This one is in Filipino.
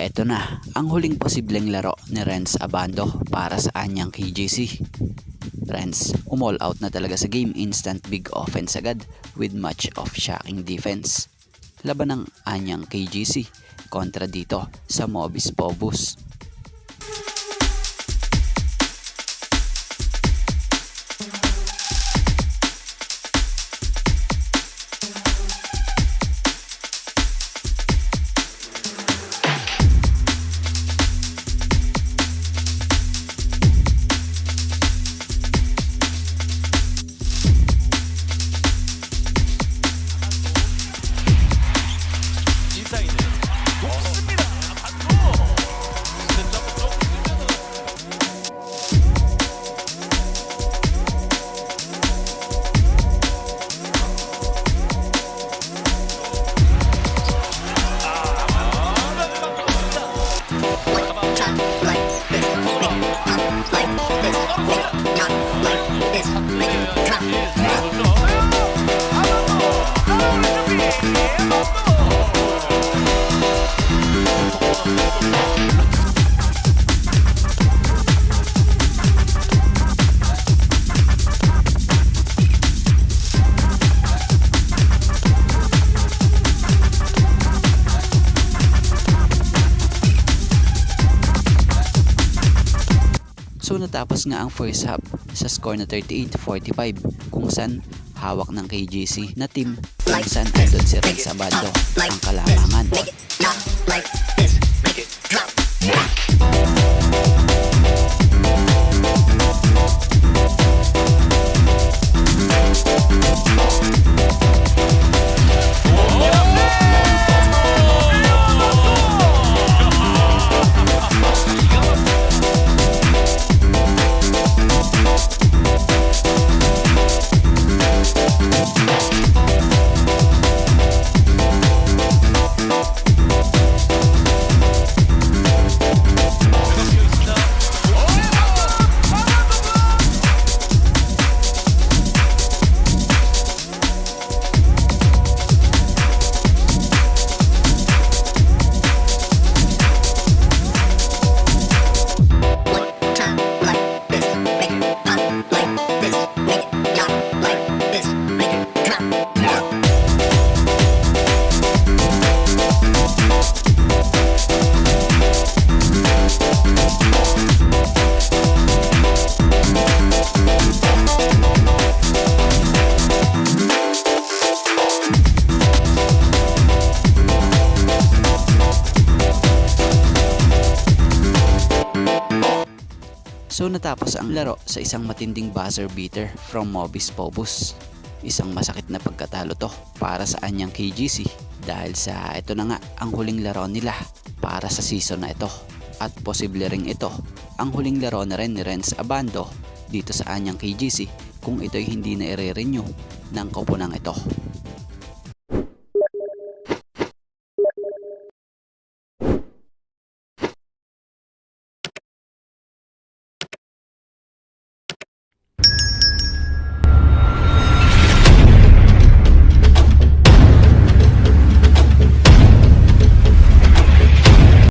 Eto na ang huling posibleng laro ni Renz Abando para sa anyang KGC. Renz, umall out na talaga sa game, instant big offense agad with much of shocking defense. Laban ng anyang KGC kontra dito sa Mobis Pobus. So natapos nga ang first half sa score na 38-45 kung saan hawak ng KGC na team kung saan andun si Renz Abando ang kalamangan. So natapos ang laro sa isang matinding buzzer beater from Mobis Pobus. Isang masakit na pagkatalo to para sa anyang KGC dahil sa ito na nga ang huling laro nila para sa season na ito. At posible ring ito ang huling laro na rin ni Renz Abando dito sa anyang KGC kung ito'y hindi na i-renew ng koponang ito.